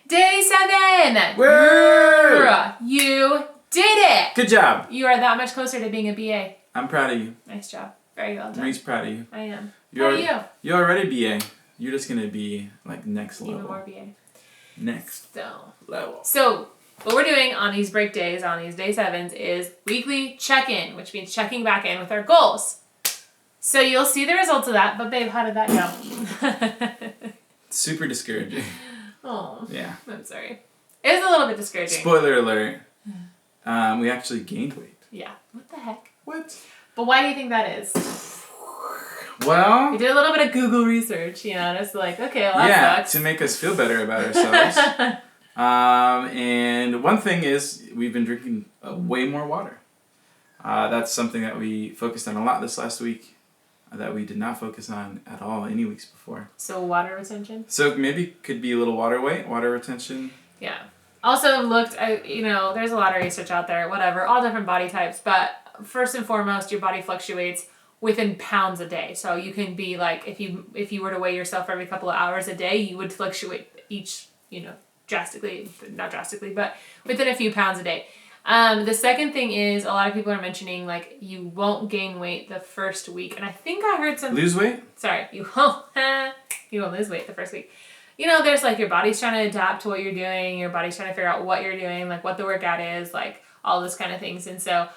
Day 7! Woo! You did it! Good job. You are that much closer to being a BA. I'm proud of you. Nice job. Very well done. Marie's proud of you. I am. Proud of you. You're already BA. You're just going to be like next level. Even more BA. Next level. So, what we're doing on these break days, on these day 7s, is weekly check-in, which means checking back in with our goals. So you'll see the results of that, but babe, how did that go? Super discouraging. Oh, yeah. I'm sorry. It was a little bit discouraging. Spoiler alert. We actually gained weight. Yeah. What the heck? What? But why do you think that is? Well, we did a little bit of Google research, and it's like, okay, well, that sucks. To make us feel better about ourselves. And one thing is we've been drinking way more water. That's something that we focused on a lot this last week that we did not focus on at all any weeks before. So water retention? So maybe could be a little water retention. Yeah. Also there's a lot of research out there, whatever, all different body types, but first and foremost, your body fluctuates within pounds a day. So you can be like, if you were to weigh yourself every couple of hours a day, you would fluctuate drastically, not drastically, but within a few pounds a day. The second thing is a lot of people are mentioning like you won't gain weight the first week, and I think I heard some lose weight. Sorry, you won't lose weight the first week. There's like your body's trying to adapt to what you're doing. Your body's trying to figure out what you're doing, like what the workout is, like all this kind of things. And so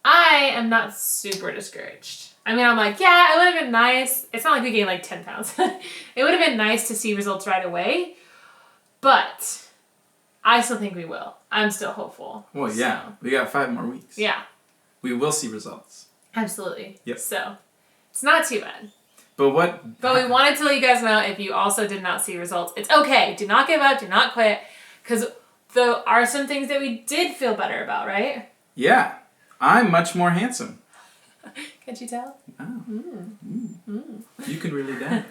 I am not super discouraged. I mean, I'm like, yeah, it would have been nice. It's not like we gained like 10 pounds. It would have been nice to see results right away, but I still think we will. I'm still hopeful. Well, yeah. So. We got 5 more weeks. Yeah. We will see results. Absolutely. Yep. So, it's not too bad. But we wanted to let you guys know if you also did not see results, it's okay. Do not give up. Do not quit. Because there are some things that we did feel better about, right? Yeah. I'm much more handsome. Can't you tell? Oh. You can really dance.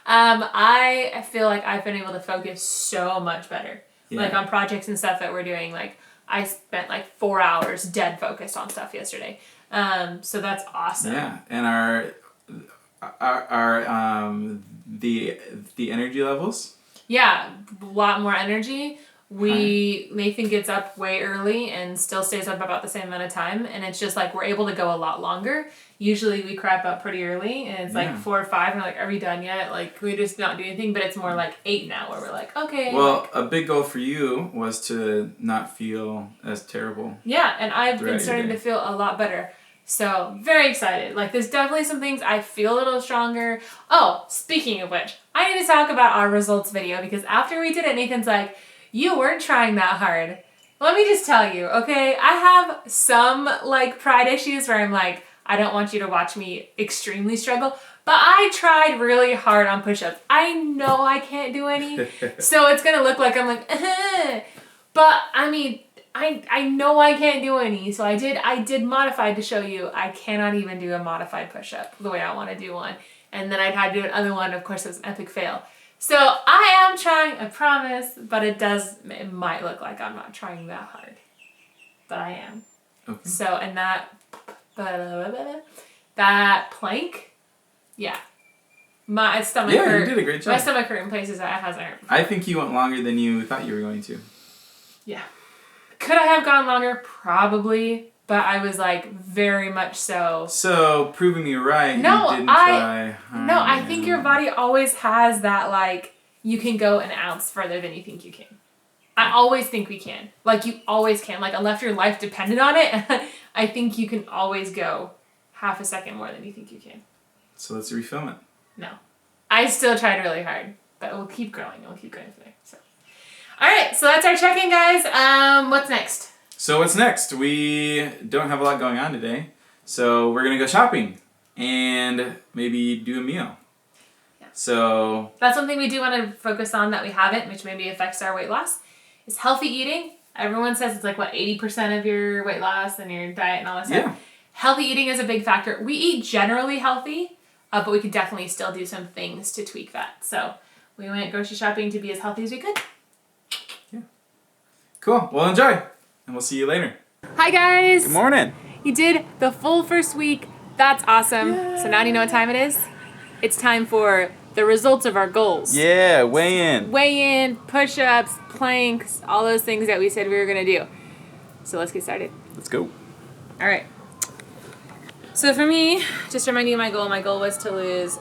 I feel like I've been able to focus so much better. Yeah. Like on projects and stuff that we're doing. Like I spent like 4 hours dead focused on stuff yesterday. So that's awesome. Yeah, and the energy levels. Yeah, a lot more energy. Nathan gets up way early and still stays up about the same amount of time, and it's just like we're able to go a lot longer. Usually we crap up pretty early, and it's like 4 or 5, and we're like, are we done yet? Like, we just not do anything, but it's more like 8 now, where we're like, okay. Well, a big goal for you was to not feel as terrible. Yeah, and I've been starting to feel a lot better. So, very excited. Like, there's definitely some things I feel a little stronger. Oh, speaking of which, I need to talk about our results video, because after we did it, Nathan's like, you weren't trying that hard. Let me just tell you, okay? I have some, like, pride issues where I'm like, I don't want you to watch me extremely struggle, but I tried really hard on push-ups. I know I can't do any, so it's gonna look like I'm like, but I mean, I know I can't do any, so I did modified to show you I cannot even do a modified push-up the way I want to do one, and then I'd had to do another one. Of course, it was an epic fail. So I am trying, I promise, but it might look like I'm not trying that hard, but I am. Okay. So, and that plank, yeah. My stomach hurt. Yeah, you did a great job. My stomach hurt in places that it hasn't hurt before. I think you went longer than you thought you were going to. Yeah. Could I have gone longer? Probably. But I was like very much so. So, proving me right, you didn't try. No, I think your body always has that, like, you can go an ounce further than you think you can. I always think we can. Like, you always can. Like, unless your life depended on it, I think you can always go half a second more than you think you can. So let's refilm it. No. I still tried really hard, but we'll keep growing. We'll keep going from there. So. All right, so that's our check-in, guys. What's next? So what's next? We don't have a lot going on today, so we're going to go shopping and maybe do a meal. Yeah. So that's something we do want to focus on that we haven't, which maybe affects our weight loss, is healthy eating. Everyone says it's like, 80% of your weight loss and your diet and all that stuff. Yeah. Healthy eating is a big factor. We eat generally healthy, but we could definitely still do some things to tweak that. So we went grocery shopping to be as healthy as we could. Yeah. Cool. Well, enjoy. And we'll see you later. Hi, guys. Good morning. You did the full first week. That's awesome. Yeah. So now do you know what time it is? It's time for the results of our goals. Yeah, weigh in. Weigh in, push-ups, planks, all those things that we said we were going to do. So let's get started. Let's go. All right. So for me, just reminding you of my goal was to lose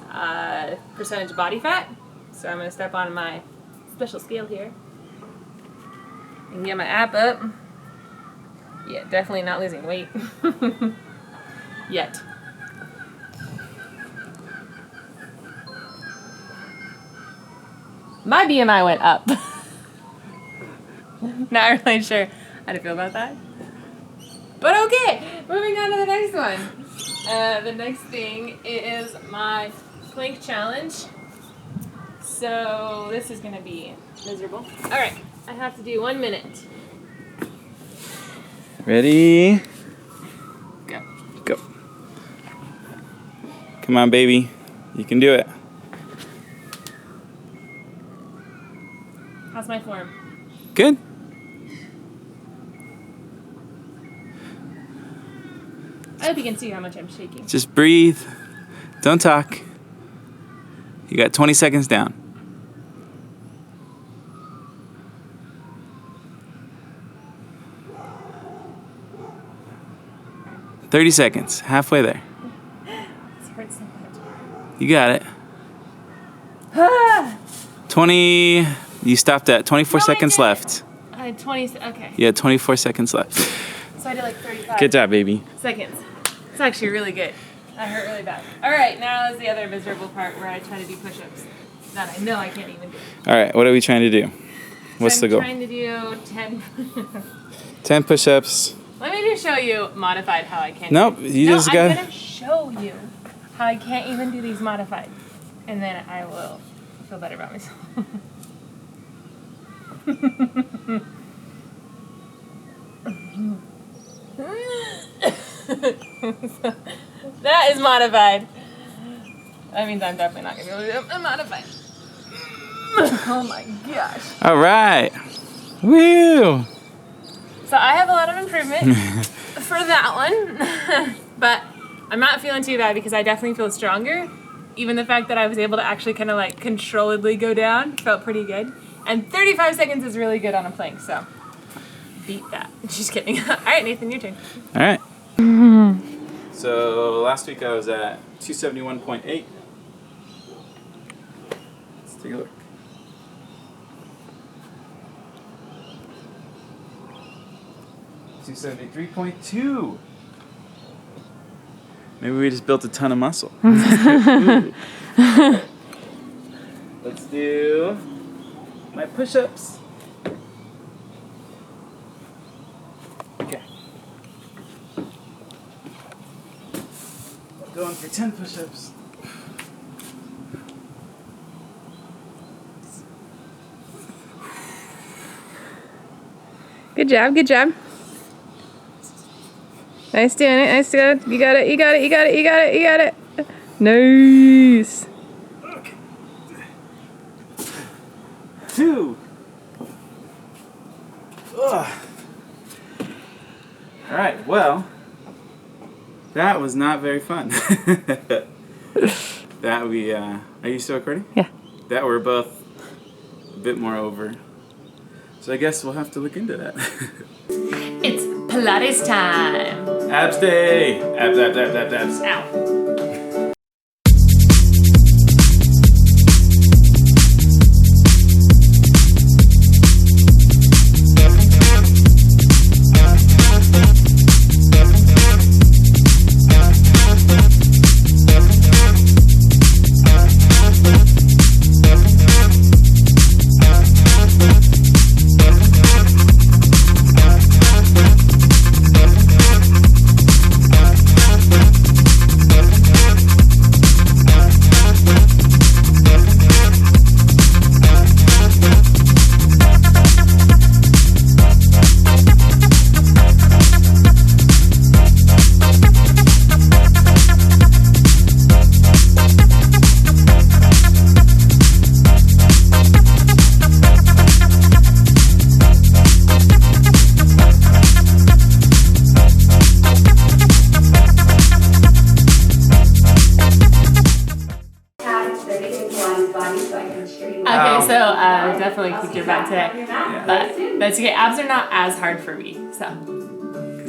percentage body fat. So I'm going to step on my special scale here and get my app up. Yeah, definitely not losing weight yet. My BMI went up. Not really sure how to feel about that. But okay, moving on to the next one. The next thing is my plank challenge. So this is going to be miserable. All right, I have to do 1 minute. Ready? Go. Go. Come on, baby. You can do it. How's my form? Good. I hope you can see how much I'm shaking. Just breathe. Don't talk. You got 20 seconds down. "30 seconds. Halfway there. This hurts so much. You got it. 20. You stopped at 24 No, I seconds didn't. left. I had 20, okay. You had 24 seconds left. So I did like 35 Good job, baby. seconds. It's actually really good. That hurt really bad. All right, now is the other miserable part where I try to do push-ups that I know I can't even do. All right, what are we trying to do? What's the goal? I'm trying to do 10. 10 push-ups. Let me just show you modified how I can't. Nope, you just got. I'm gonna show you how I can't even do these modified, and then I will feel better about myself. That is modified. That means I'm definitely not gonna be able to do it. I'm modified. Oh my gosh. All right. Woo! So I have a lot of improvement for that one, but I'm not feeling too bad because I definitely feel stronger. Even the fact that I was able to actually kind of like controlledly go down felt pretty good. And 35 seconds is really good on a plank, so beat that. Just kidding. All right, Nathan, your turn. All right. So last week I was at 271.8. Let's take a look. 273.2. Maybe we just built a ton of muscle. Let's do my push-ups. Okay. Going for 10 push-ups. Good job, good job. Nice doing it, nice doing it. You got it, you got it, you got it, you got it, you got it. Nice. Okay. 2. Ugh. All right, well, that was not very fun. That we, are you still recording? Yeah. That we're both a bit more over. So I guess we'll have to look into that. It's Pilates time. Abs day! Abs, abs, abs, abs, abs. Ow. definitely kicked your butt today. Yeah. But that's okay. Abs are not as hard for me, so.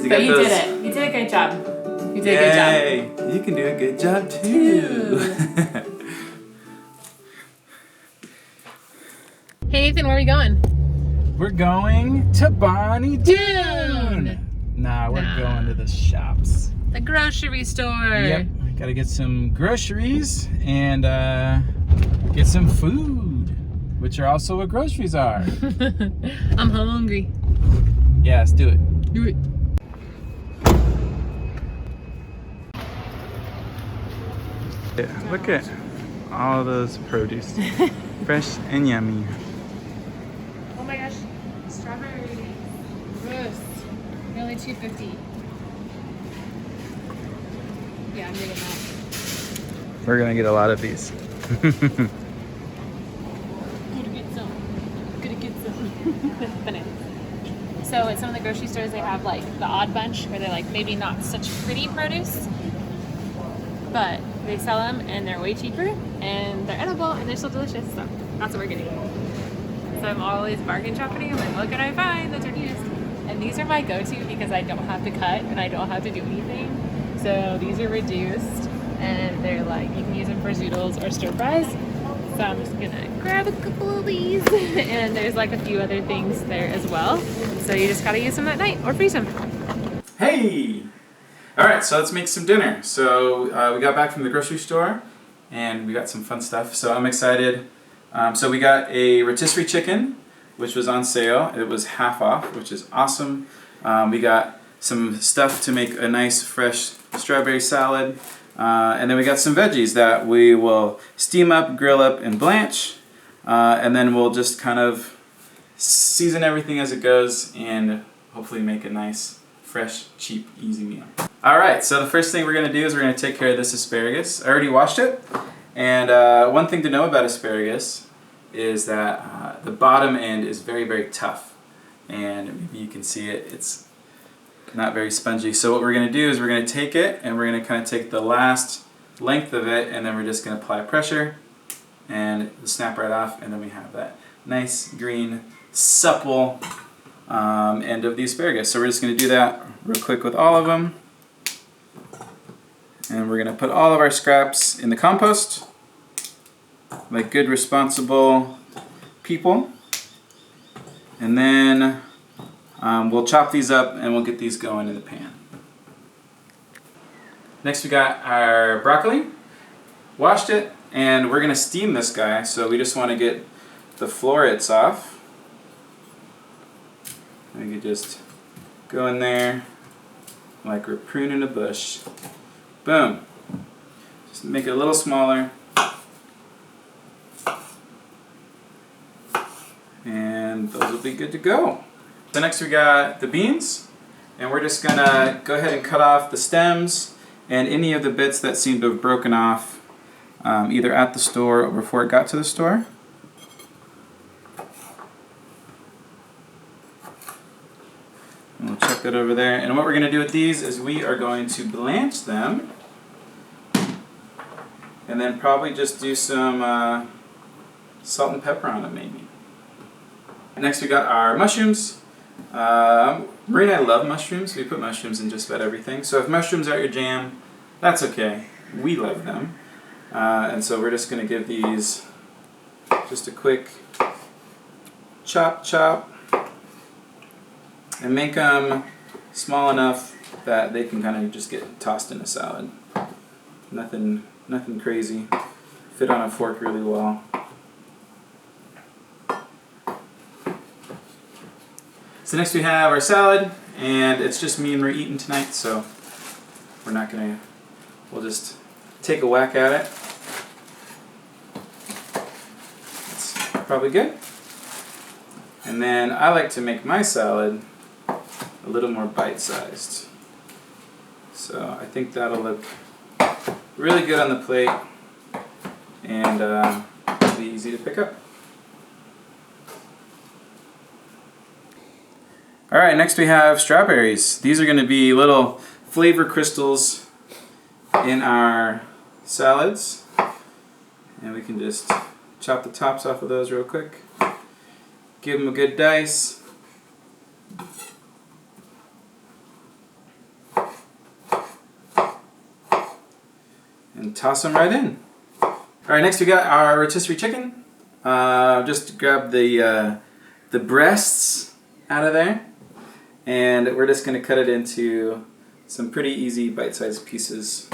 But you did it. You did a great job. You did a good job. Yay! You can do a good job too. Hey Nathan, where are we going? We're going to Bonnie Doon. Nah, we're going to the shops. The grocery store. Yep. Gotta get some groceries and get some food, which are also what groceries are. I'm hungry. Yeah, let's do it. Do it. Yeah, look at all those produce. Fresh and yummy. Oh my gosh, strawberry. Gross. Nearly $2.50. Yeah, I'm getting that. We're gonna get a lot of these. Gonna get some. Bananas. So at some of the grocery stores, they have like the odd bunch, where they're like maybe not such pretty produce, but they sell them and they're way cheaper and they're edible and they're still delicious. So that's what we're getting. So I'm always bargain shopping. I'm like, what can I find that's reduced? And these are my go-to because I don't have to cut and I don't have to do anything. So these are reduced and they're like, you can use them for zoodles or stir fries. So I'm just gonna grab a couple of these and there's like a few other things there as well. So you just gotta use them at night or freeze them. Hey! Alright, so let's make some dinner. So we got back from the grocery store and we got some fun stuff. So I'm excited. So we got a rotisserie chicken, which was on sale. It was half off, which is awesome. We got some stuff to make a nice fresh strawberry salad. And then we got some veggies that we will steam up, grill up, and blanch. And then we'll just kind of season everything as it goes and hopefully make a nice, fresh, cheap, easy meal. Alright, so the first thing we're going to do is we're going to take care of this asparagus. I already washed it. And one thing to know about asparagus is that the bottom end is very, very tough. And maybe you can see it, it's not very spongy. So what we're going to do is we're going to take it and we're going to kind of take the last length of it and then we're just going to apply pressure and it'll snap right off and then we have that nice green supple end of the asparagus. So we're just going to do that real quick with all of them. And we're going to put all of our scraps in the compost like good responsible people. And then we'll chop these up and we'll get these going in the pan. Next we got our broccoli. Washed it and we're going to steam this guy, so we just want to get the florets off. We can just go in there like we're pruning a bush. Boom. Just make it a little smaller. And those will be good to go. So next we got the beans, and we're just gonna go ahead and cut off the stems and any of the bits that seem to have broken off either at the store or before it got to the store. And we'll chuck that over there. And what we're gonna do with these is we are going to blanch them and then probably just do some salt and pepper on them maybe. Next we got our mushrooms. Marie and I love mushrooms. We put mushrooms in just about everything. So if mushrooms aren't your jam, that's okay. We love them. And so we're just going to give these just a quick chop chop and make them small enough that they can kind of just get tossed in a salad. Nothing crazy. Fit on a fork really well. So next we have our salad, and it's just me and Marie eating tonight, so we'll just take a whack at it. That's probably good. And then I like to make my salad a little more bite-sized. So I think that'll look really good on the plate and be easy to pick up. Alright, next we have strawberries. These are going to be little flavor crystals in our salads. And we can just chop the tops off of those real quick. Give them a good dice. And toss them right in. All right, next we got our rotisserie chicken. Just grab the breasts out of there, and we're just going to cut it into some pretty easy bite-sized pieces.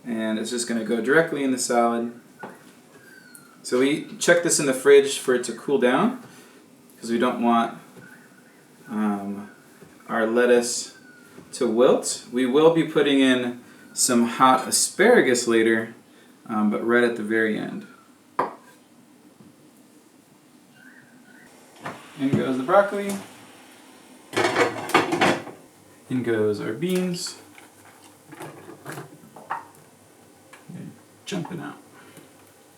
And it's just going to go directly in the salad. So we check this in the fridge for it to cool down, because we don't want our lettuce to wilt. We will be putting in some hot asparagus later, but right at the very end. In goes the broccoli. In goes our beans. They're jumping out.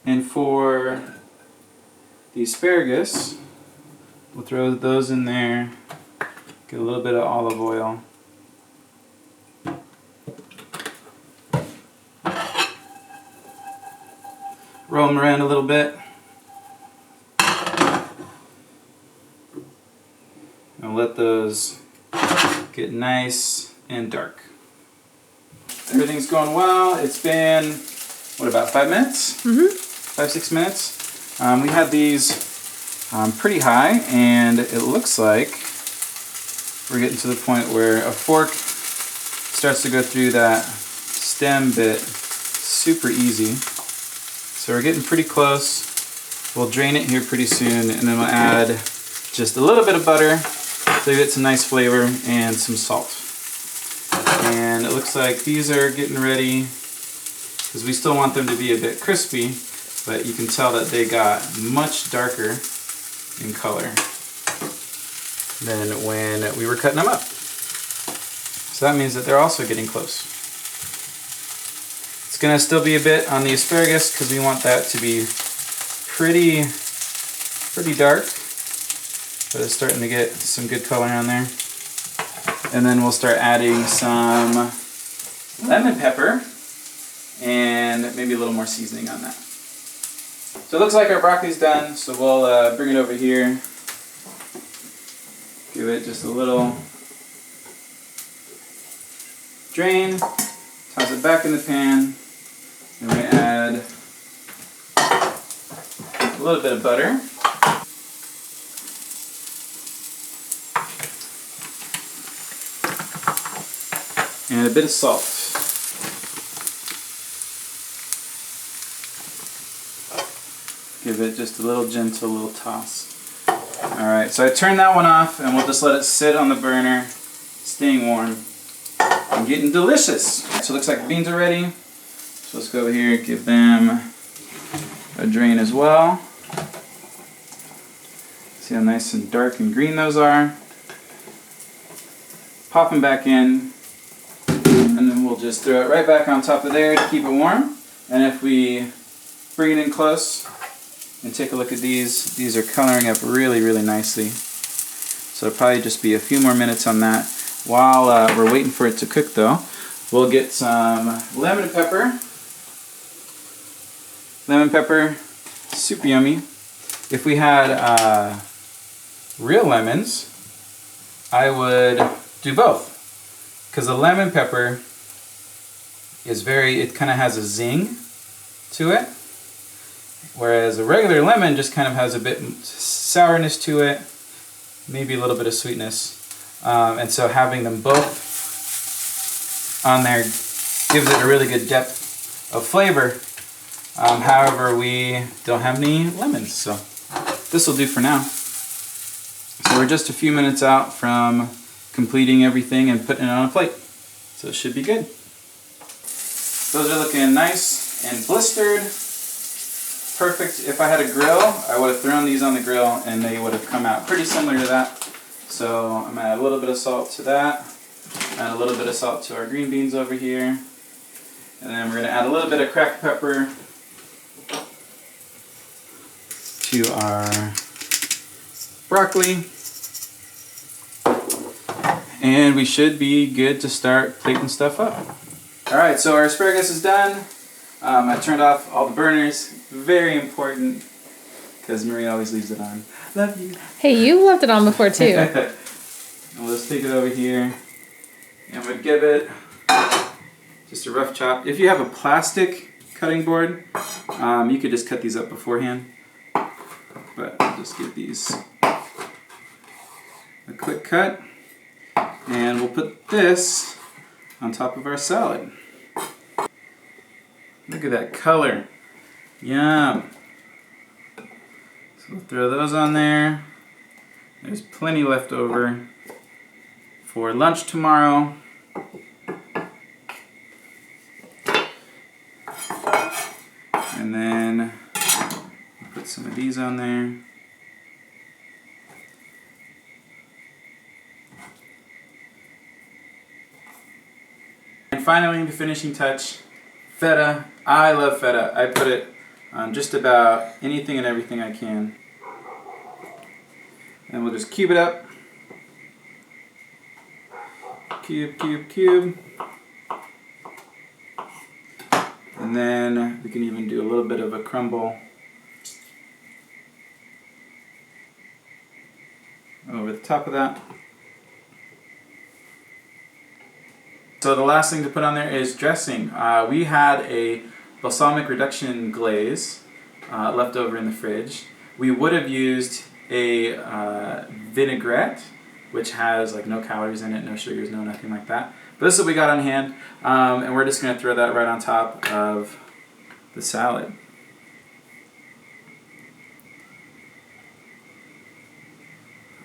And for the asparagus, we'll throw those in there. Get a little bit of olive oil. Roll them around a little bit. And let those get nice and dark. Everything's going well. It's been, what, about 5 minutes? 5-6 minutes. We had these pretty high, and it looks like we're getting to the point where a fork starts to go through that stem bit super easy. So we're getting pretty close. We'll drain it here pretty soon, and then we'll add just a little bit of butter so you get some nice flavor and some salt. And it looks like these are getting ready, because we still want them to be a bit crispy, but you can tell that they got much darker in color than when we were cutting them up. So that means that they're also getting close. It's gonna still be a bit on the asparagus because we want that to be pretty dark, but it's starting to get some good color on there. And then we'll start adding some lemon pepper and maybe a little more seasoning on that. So it looks like our broccoli's done, so we'll bring it over here. Give it just a little drain, toss it back in the pan, and we add a little bit of butter. And a bit of salt. Give it just a little gentle little toss. Alright, so I turned that one off, and we'll just let it sit on the burner, staying warm, and getting delicious. So it looks like the beans are ready. So let's go over here and give them a drain as well. See how nice and dark and green those are. Pop them back in, and then we'll just throw it right back on top of there to keep it warm. And if we bring it in close and take a look at these are coloring up really, really nicely. So it'll probably just be a few more minutes on that. While we're waiting for it to cook though, we'll get some lemon pepper. Lemon pepper, super yummy. If we had real lemons, I would do both. Because the lemon pepper is it kind of has a zing to it. Whereas a regular lemon just kind of has a bit sourness to it, maybe a little bit of sweetness. And so having them both on there gives it a really good depth of flavor. However, we don't have any lemons, so this will do for now. So we're just a few minutes out from completing everything and putting it on a plate. So it should be good. Those are looking nice and blistered. Perfect. If I had a grill, I would have thrown these on the grill and they would have come out pretty similar to that. So I'm going to add a little bit of salt to that. Add a little bit of salt to our green beans over here. And then we're going to add a little bit of cracked pepper to our broccoli. And we should be good to start plating stuff up. Alright, so our asparagus is done. I turned off all the burners. Very important, because Marie always leaves it on. Love you. Hey, you left it on before too. And we'll just take it over here and we'll give it just a rough chop. If you have a plastic cutting board, you could just cut these up beforehand. But I'll just give these a quick cut. And we'll put this on top of our salad. Look at that color. Yum. So we'll throw those on there. There's plenty left over for lunch tomorrow. And then we'll put some of these on there. And finally, the finishing touch, feta. I love feta. I put it on just about anything and everything I can. And we'll just cube it up. Cube, cube, cube. And then we can even do a little bit of a crumble over the top of that. So the last thing to put on there is dressing. We had a balsamic reduction glaze left over in the fridge. We would have used a vinaigrette, which has like no calories in it, no sugars, no nothing like that. But this is what we got on hand, and we're just going to throw that right on top of the salad.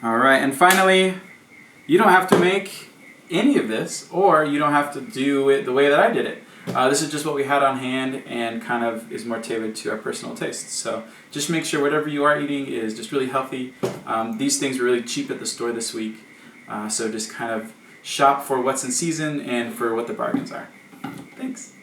All right, and finally, you don't have to make any of this, or you don't have to do it the way that I did it. This is just what we had on hand and kind of is more tailored to our personal tastes. So just make sure whatever you are eating is just really healthy. These things were really cheap at the store this week, so just kind of shop for what's in season and for what the bargains are. Thanks.